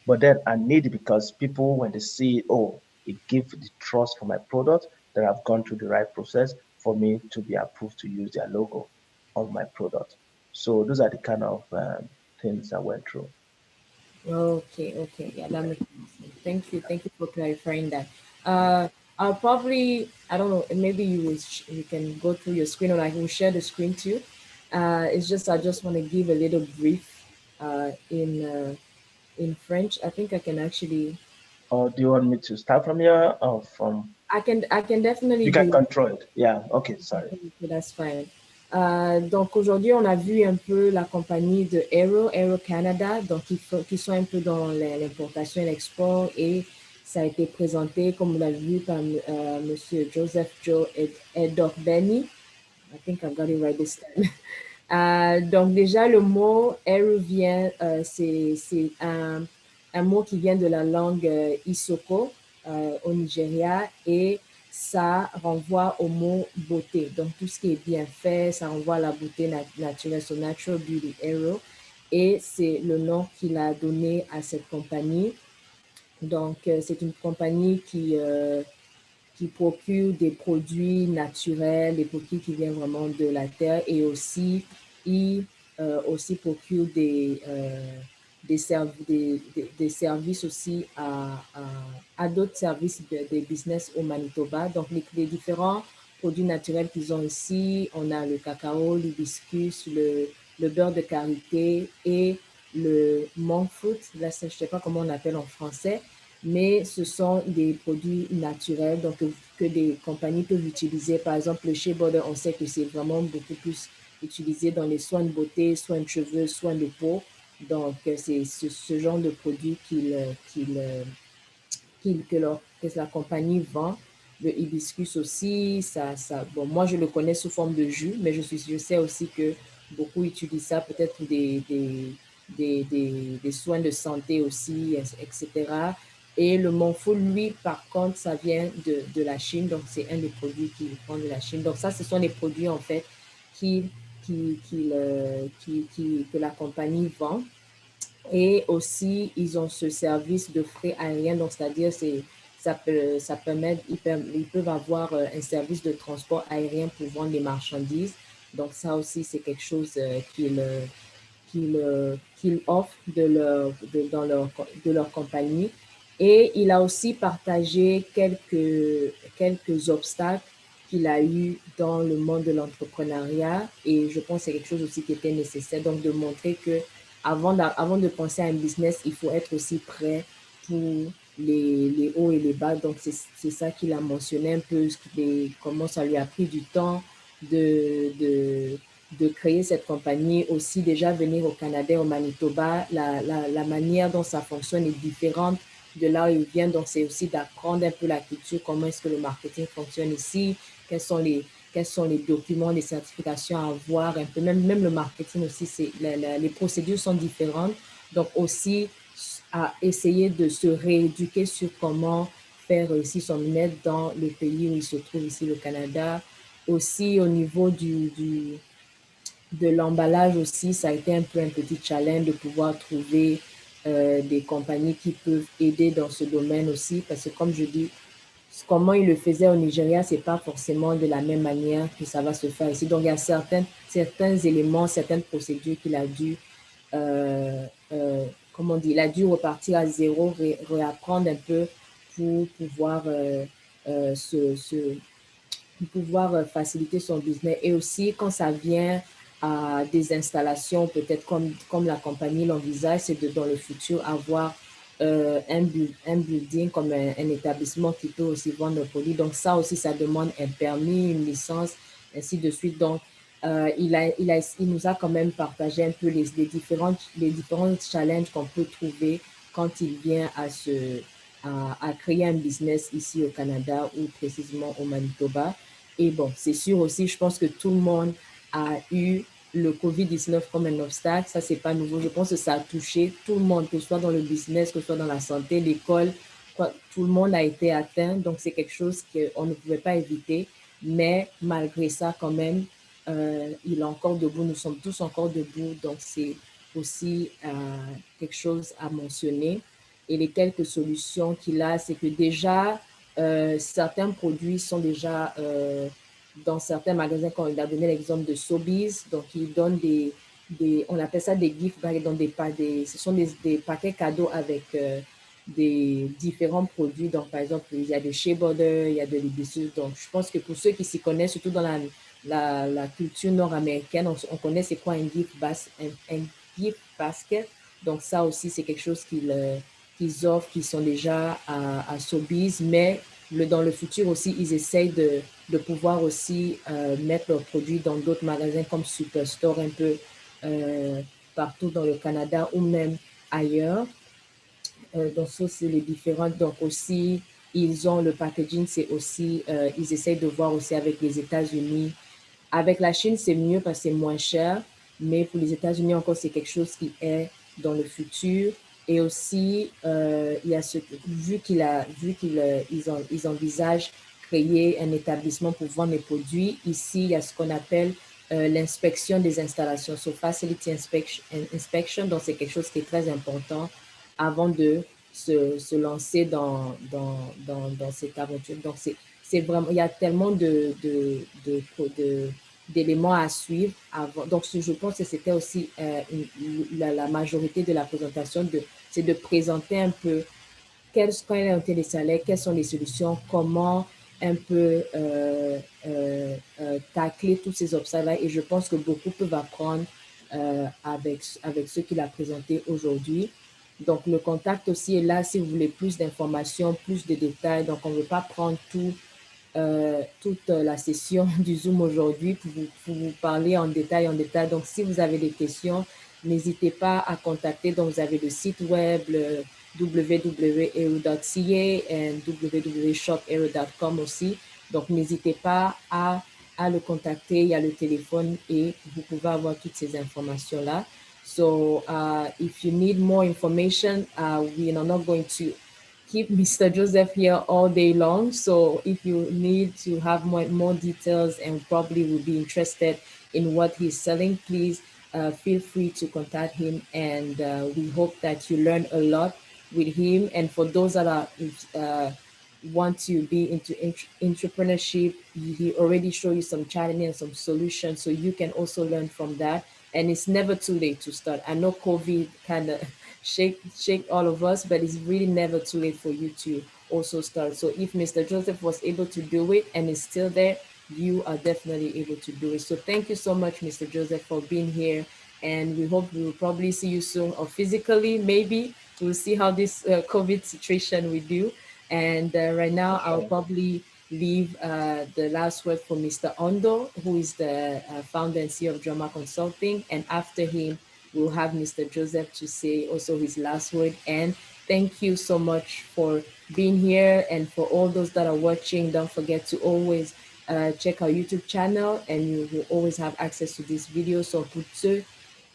But then I need it because people, when they see it, oh, it gives the trust for my product that I've gone through the right process for me to be approved to use their logo on my product. So those are the kind of things I went through. okay, okay. Yeah, that Yeah. makes sense. Thank you for clarifying that. I'll probably, I don't know, maybe you can go through your screen or I will share the screen too. It's just I just want to give a little brief in French. I think I can actually Or do you want me to start from here or from? I can definitely You can do it. control it. Yeah. Okay. Sorry. Okay, that's fine. Donc aujourd'hui, on a vu un peu la compagnie de HEYRU, HEYRU Canada, donc qui sont un peu dans l'importation et l'export et ça a été présenté, comme on l'a vu, par Monsieur Joseph EDOGBENI. I think I got it right this time. Donc déjà, le mot HEYRU vient, c'est un mot qui vient de la langue Isoko au Nigeria et ça renvoie au mot beauté. Donc tout ce qui est bien fait, ça renvoie à la beauté naturelle, so natural beauty hero. Et c'est le nom qu'il a donné à cette compagnie. Donc c'est une compagnie qui procure des produits naturels, des produits qui viennent vraiment de la terre et aussi, ils aussi procure des services aussi à d'autres services des business au Manitoba. Donc, les différents produits naturels qu'ils ont ici, on a le cacao, l'hibiscus, le beurre de karité et le monk fruit. Là, je ne sais pas comment on appelle en français, mais ce sont des produits naturels donc que des compagnies peuvent utiliser. Par exemple, le shea butter, on sait que c'est vraiment beaucoup plus utilisé dans les soins de beauté, soins de cheveux, soins de peau. Donc, c'est ce genre de produit que la compagnie vend. Le hibiscus aussi, bon, moi je le connais sous forme de jus, mais je sais aussi que beaucoup utilisent ça peut-être pour des soins de santé aussi, etc. Et le monfou, lui, par contre, ça vient de la Chine, donc c'est un des produits qui vend de la Chine. Donc ça, ce sont les produits en fait qui, que la compagnie vend. Et aussi, ils ont ce service de frais aériens, donc c'est-à-dire ça permet, ils peuvent avoir un service de transport aérien pour vendre les marchandises. Donc ça aussi, c'est quelque chose qu'ils offrent de leur compagnie. Et il a aussi partagé quelques obstacles qu'il a eu dans le monde de l'entrepreneuriat. Et je pense que c'est quelque chose aussi qui était nécessaire, donc de montrer que avant de penser à un business, il faut être aussi prêt pour les hauts et les bas. Donc, c'est ça qu'il a mentionné un peu, comment ça lui a pris du temps de, de, de créer cette compagnie. Aussi, déjà venir au Canada, au Manitoba, la manière dont ça fonctionne est différente de là où il vient. Donc, c'est aussi d'apprendre un peu la culture, comment est-ce que le marketing fonctionne ici, quels sont les documents, les certifications à avoir, un peu, même le marketing aussi, les procédures sont différentes. Donc, aussi, à essayer de se rééduquer sur comment faire réussir son business dans le pays où il se trouve, ici, le Canada. Aussi, au niveau de l'emballage aussi, ça a été un peu un petit challenge de pouvoir trouver des compagnies qui peuvent aider dans ce domaine aussi, parce que comme je dis, comment il le faisait au Nigeria, c'est pas forcément de la même manière que ça va se faire ici. Donc, il y a certains éléments, certaines procédures qu'il a dû, euh, euh, comment on dit, il a dû repartir à zéro, réapprendre un peu pour pouvoir euh, se, se, pouvoir faciliter son business. Et aussi, quand ça vient à des installations, peut-être comme la compagnie l'envisage, c'est de, dans le futur, avoir un building comme un établissement qui peut aussi vendre le produit. Donc, ça aussi, ça demande un permis, une licence, ainsi de suite. Donc, il nous a quand même partagé un peu les différents challenges qu'on peut trouver quand il vient à créer un business ici au Canada ou précisément au Manitoba. Et bon, c'est sûr aussi, je pense que tout le monde a eu le COVID-19 comme un obstacle. Ça, c'est pas nouveau. Je pense que ça a touché tout le monde, que ce soit dans le business, que ce soit dans la santé, l'école. Tout le monde a été atteint. Donc, c'est quelque chose qu'on ne pouvait pas éviter. Mais malgré ça, quand même, il est encore debout. Nous sommes tous encore debout. Donc, c'est aussi quelque chose à mentionner. Et les quelques solutions qu'il a, c'est que déjà, certains produits sont déjà dans certains magasins, quand il a donné l'exemple de Sobeys, donc il donne on appelle ça des gift bags, ce sont des paquets cadeaux avec des différents produits. Donc, par exemple, il y a de shea butter, il y a de l'hibiscus. Donc, je pense que pour ceux qui s'y connaissent, surtout dans la culture nord-américaine, on connaît c'est quoi un gift basket. Donc, ça aussi, c'est quelque chose qu'ils offrent, qui sont déjà à Sobeys, mais dans le futur aussi, ils essayent de pouvoir aussi mettre leurs produits dans d'autres magasins comme Superstore un peu partout dans le Canada ou même ailleurs. Donc ça, c'est les différentes. Donc aussi, ils ont le packaging, c'est aussi, ils essayent de voir aussi avec les États-Unis. Avec la Chine, c'est mieux parce que c'est moins cher, mais pour les États-Unis encore, c'est quelque chose qui est dans le futur. Et aussi, il y a ils envisagent créer un établissement pour vendre les produits. Ici, il y a ce qu'on appelle l'inspection des installations, so facility inspection. Donc, c'est quelque chose qui est très important avant de se lancer dans cette aventure. Donc, c'est vraiment, il y a tellement d'éléments à suivre avant. Donc, je pense que c'était aussi la majorité de la présentation, c'est de présenter un peu quand il a été les salaires, quelles sont les solutions, comment un peu tacler tous ces obstacles-là. Et je pense que beaucoup peuvent apprendre avec ce qu'il a présenté aujourd'hui. Donc, le contact aussi est là si vous voulez plus d'informations, plus de détails. Donc, on ne veut pas prendre toute la session du Zoom aujourd'hui pour vous parler en détail, en détail. Donc, si vous avez des questions, n'hésitez pas à contacter. Donc, vous avez le site web, le www.heyru.ca et www.shopheyru.com aussi. Donc, n'hésitez pas à le contacter. Il y a le téléphone et vous pouvez avoir toutes ces informations-là. So, if you need more information, we are not going to keep Mr. Joseph here all day long. So if you need to have more details and probably will be interested in what he's selling, please feel free to contact him. And we hope that you learn a lot with him. And for those that are want to be into entrepreneurship, he already showed you some challenge and some solutions, so you can also learn from that. And it's never too late to start. I know COVID kind of shake all of us, but it's really never too late for you to also start. So if Mr. Joseph was able to do it and is still there, you are definitely able to do it. So thank you so much, Mr. Joseph, for being here. And we hope we will probably see you soon, or physically, maybe. We'll see how this COVID situation will do. And right now, I'll probably leave the last word for Mr. Ondo, who is the founder and CEO of Joama Consulting. And after him, we'll have Mr. Joseph to say also his last word. And thank you so much for being here. And for all those that are watching, don't forget to always check our YouTube channel and you will always have access to this video. So pour ceux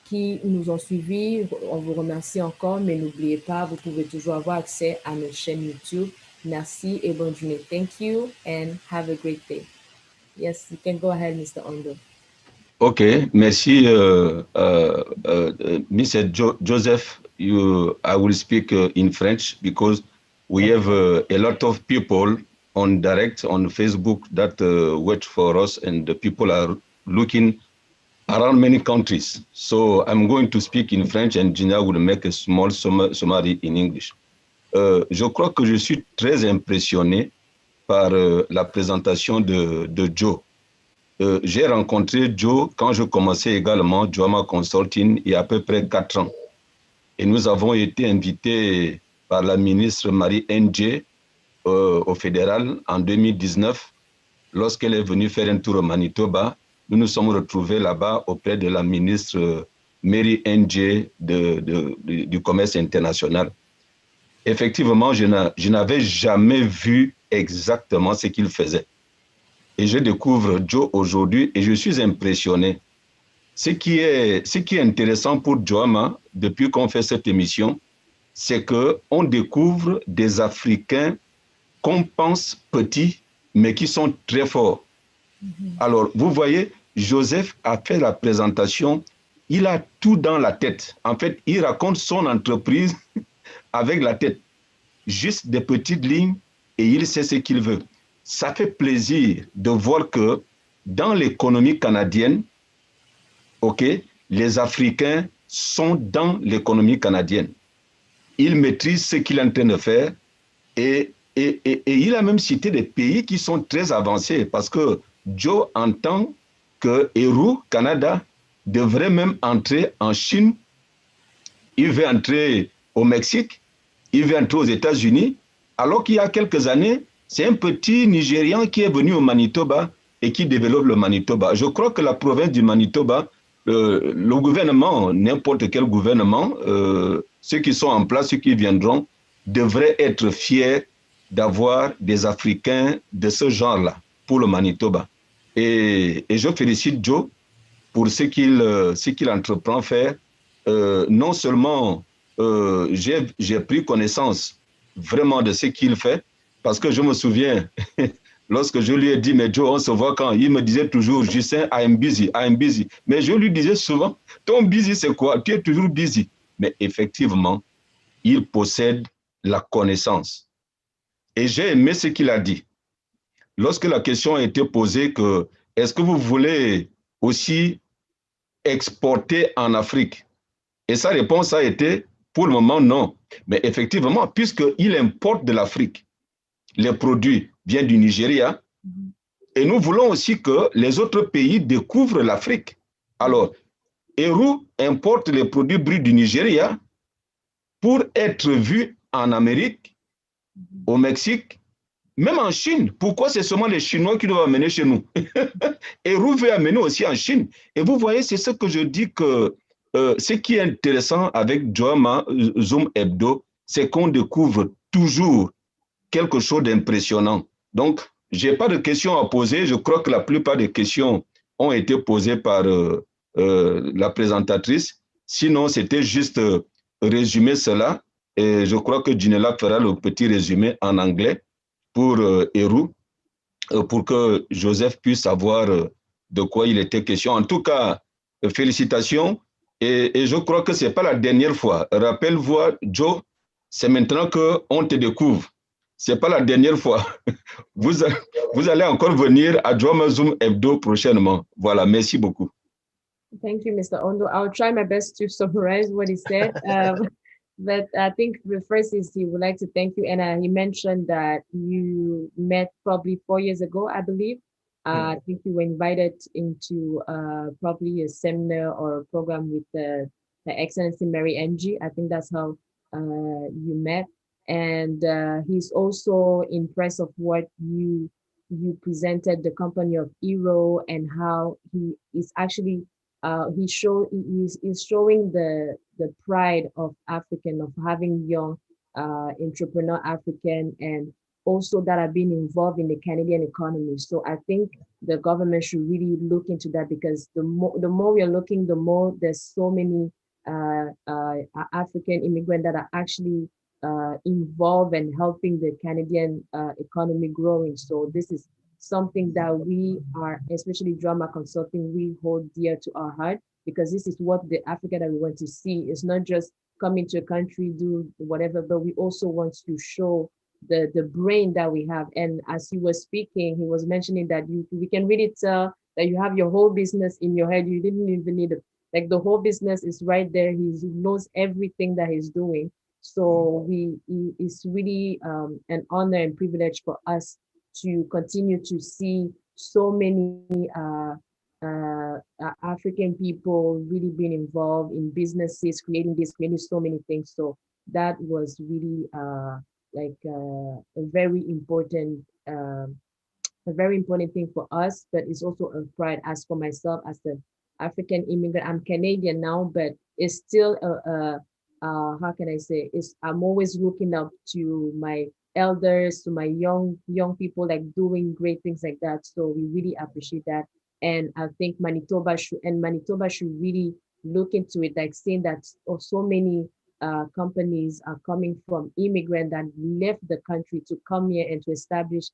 qui nous ont suivis, on vous remercie encore, mais n'oubliez pas, vous pouvez toujours avoir accès à notre chaîne YouTube. Merci et bonne journée. Thank you and have a great day. Yes, you can go ahead, Mr. Ondo. Okay, merci, Mr. Joseph. I will speak in French because we have a lot of people on direct on Facebook that wait for us, and the people are looking around many countries. So I'm going to speak in French and Gina will make a small summary in English. Je crois que je suis très impressionné par la présentation de Joe. J'ai rencontré Joe quand je commençais également Joama Consulting il y a à peu près 4 ans. Et nous avons été invités par la ministre Marie NJ au fédéral en 2019. Lorsqu'elle est venue faire un tour au Manitoba, nous nous sommes retrouvés là-bas auprès de la ministre Mary NJ du commerce international. Effectivement, je n'avais jamais vu exactement ce qu'il faisait. Et je découvre Joe aujourd'hui et je suis impressionné. Ce qui est intéressant pour Joama, depuis qu'on fait cette émission, c'est qu'on découvre des Africains qu'on pense petits, mais qui sont très forts. Alors, vous voyez, Joseph a fait la présentation, il a tout dans la tête. En fait, il raconte son entreprise avec la tête. Juste des petites lignes et il sait ce qu'il veut. Ça fait plaisir de voir que dans l'économie canadienne, les Africains sont dans l'économie canadienne. Ils maîtrisent ce qu'il est en train de faire et il a même cité des pays qui sont très avancés parce que Joe entend que HEYRU, Canada, devrait même entrer en Chine. Il veut entrer au Mexique, il veut entrer aux États-Unis, alors qu'il y a quelques années, c'est un petit Nigérian qui est venu au Manitoba et qui développe le Manitoba. Je crois que la province du Manitoba, le gouvernement, n'importe quel gouvernement, ceux qui sont en place, ceux qui viendront, devraient être fiers d'avoir des Africains de ce genre-là pour le Manitoba. Et je félicite Joe pour ce qu'il entreprend faire. Non seulement j'ai pris connaissance vraiment de ce qu'il fait, parce que je me souviens, lorsque je lui ai dit, mais Joe, on se voit quand? Il me disait toujours, Justin, I am busy, I am busy. Mais je lui disais souvent, ton busy, c'est quoi? Tu es toujours busy. Mais effectivement, il possède la connaissance. Et j'ai aimé ce qu'il a dit. Lorsque la question a été posée que, est-ce que vous voulez aussi exporter en Afrique? Et sa réponse a été, pour le moment, non. Mais effectivement, puisqu'il importe de l'Afrique, les produits viennent du Nigeria, et nous voulons aussi que les autres pays découvrent l'Afrique. Alors, HEYRU importe les produits bruts du Nigeria pour être vus en Amérique, au Mexique, même en Chine. Pourquoi c'est seulement les Chinois qui doivent amener chez nous? HEYRU veut amener aussi en Chine. Et vous voyez, c'est ce que je dis que ce qui est intéressant avec Joama Zoom Hebdo, c'est qu'on découvre toujours quelque chose d'impressionnant. Donc, je n'ai pas de questions à poser. Je crois que la plupart des questions ont été posées par la présentatrice. Sinon, c'était juste résumer cela. Et je crois que Junella fera le petit résumé en anglais pour HEYRU, pour que Joseph puisse savoir de quoi il était question. En tout cas, félicitations. Et je crois que ce n'est pas la dernière fois. Rappelle-vous, Joe, c'est maintenant qu'on te découvre. Ce n'est pas la dernière fois. Vous allez encore venir à Joama Zoom Hebdo prochainement. Voilà, merci beaucoup. Thank you, Mr. Ondo. I'll try my best to summarize what he said. But I think the first is he would like to thank you. And he mentioned that you met probably 4 years ago, I believe. I think you were invited into probably a seminar or a program with the Excellency Mary NG. I think that's how you met. And he's also impressed of what you presented the company of HEYRU and how he is actually he's showing the pride of African, of having young entrepreneur African, and also that are being involved in the Canadian economy. So I think the government should really look into that, because the more we are looking, the more there's so many African immigrants that are actually involved and helping the Canadian economy growing. So this is something that we are, especially drama consulting, we hold dear to our heart, because this is what the Africa that we want to see. It's not just come into a country, do whatever, but we also want to show the brain that we have. And as he was speaking, he was mentioning that we can really tell that you have your whole business in your head. You didn't even need it. Like the whole business is right there. He knows everything that he's doing. So it's really an honor and privilege for us to continue to see so many African people really being involved in businesses, creating so many things. So that was really a very important a very important thing for us, but it's also a pride. As for myself, as an African immigrant, I'm Canadian now, but it's still how can I say? It's I'm always looking up to my elders, to my young people, like doing great things like that. So we really appreciate that, and I think Manitoba should really look into it, like seeing that so many companies are coming from immigrants that left the country to come here and to establish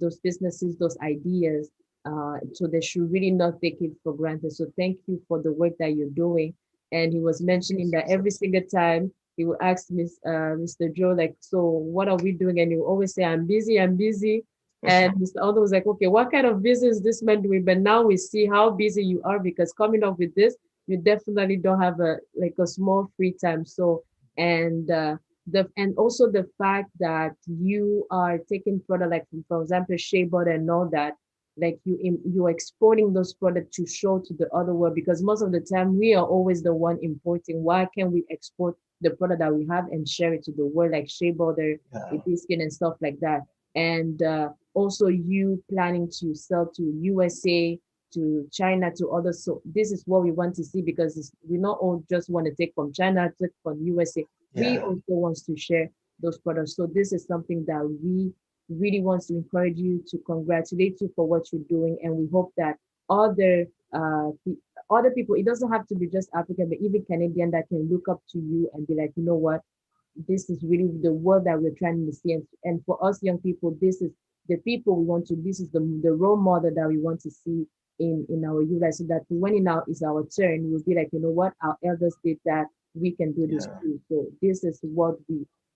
those businesses, those ideas. So they should really not take it for granted. So thank you for the work that you're doing. And he was mentioning that every single time he will ask Mr. Joe, like, so what are we doing? And he will always say, I'm busy, I'm busy. And Mr. Ondo was like, okay, what kind of business is this man doing? But now we see how busy you are, because coming up with this, you definitely don't have a small free time. So, and and also the fact that you are taking product like, for example, shea butter and all that, like you're exporting those products to show to the other world, because most of the time we are always the one importing. Why can't we export the product that we have and share it to the world, like shea butter, hibiscus and stuff like that? And also you planning to sell to USA, to China, to others. So this is what we want to see, because we not all just want to take from China, take from USA. We also want to share those products. So this is something that we really want to encourage you, to congratulate you for what you're doing. And we hope that other people, it doesn't have to be just African, but even Canadian, that can look up to you and be like, you know what, this is really the world that we're trying to see. And for us young people, this is the people we want to, this is the role model that we want to see in our youth life, so that when is our turn, we'll be like, you know what, our elders did that, we can do this too. So this is what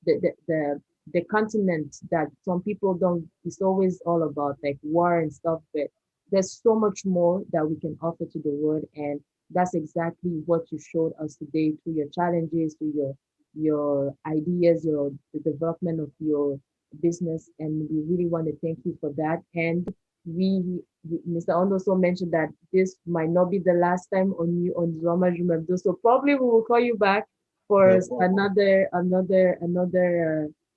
the continent that some people don't, it's always all about like war and stuff, but there's so much more that we can offer to the world. And that's exactly what you showed us today, through your challenges, through your ideas, the development of your business. And we really want to thank you for that. And Mr. Ondo also mentioned that this might not be the last time on Joama HEBDO. So probably we will call you back for another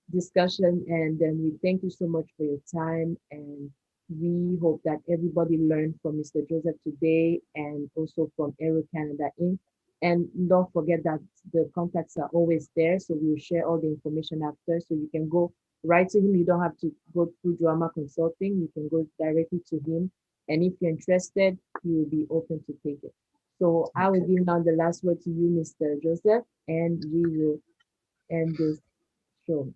discussion. And then we thank you so much for your time. And we hope that everybody learned from Mr. Joseph today, and also from HEYRU Canada Inc. And don't forget that the contacts are always there. So we'll share all the information after. So you can go right to him. You don't have to go through Joama Consulting. You can go directly to him. And if you're interested, he will be open to take it. So I will give now the last word to you, Mr. Joseph, and we will end this show.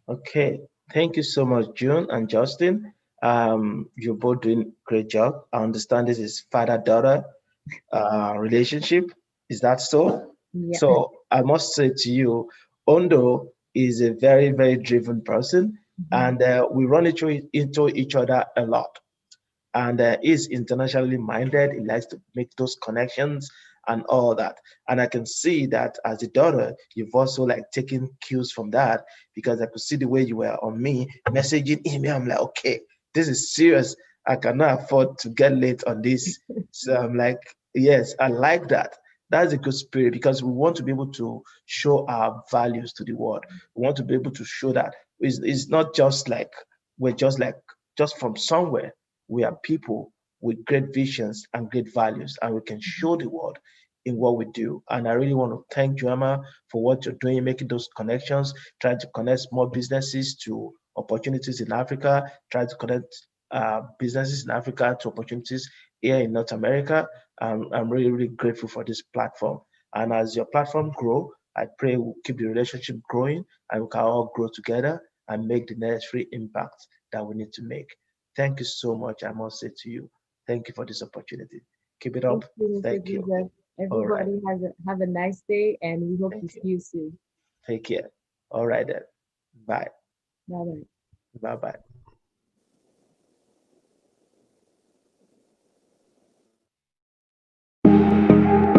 Okay. Thank you so much, June and Justin. You're both doing great job. I understand this is father-daughter relationship. Is that so? Yeah. So I must say to you, Ondo is a very, very driven person, and we run into each other a lot. And is internationally minded. He likes to make those connections and all that. And I can see that as a daughter, you've also like taken cues from that, because I could see the way you were on me messaging email. I'm like, okay, this is serious. I cannot afford to get late on this. So I'm like, yes, I like that. That's a good spirit, because we want to be able to show our values to the world. We want to be able to show that it's not just like we're just from somewhere. We are people with great visions and great values, and we can show the world in what we do. And I really want to thank Joama for what you're doing, making those connections, trying to connect small businesses to opportunities in Africa, trying to connect businesses in Africa to opportunities here in North America. I'm really, really grateful for this platform. And as your platform grow, I pray we'll keep the relationship growing and we can all grow together and make the necessary impact that we need to make. Thank you so much, I must say to you. Thank you for this opportunity. Keep it up. Thank you, Mr. Thank you. Jesus. All right. Everybody have a nice day, and we hope to see you soon. Take care. All right then. Bye. Bye-bye. Bye-bye.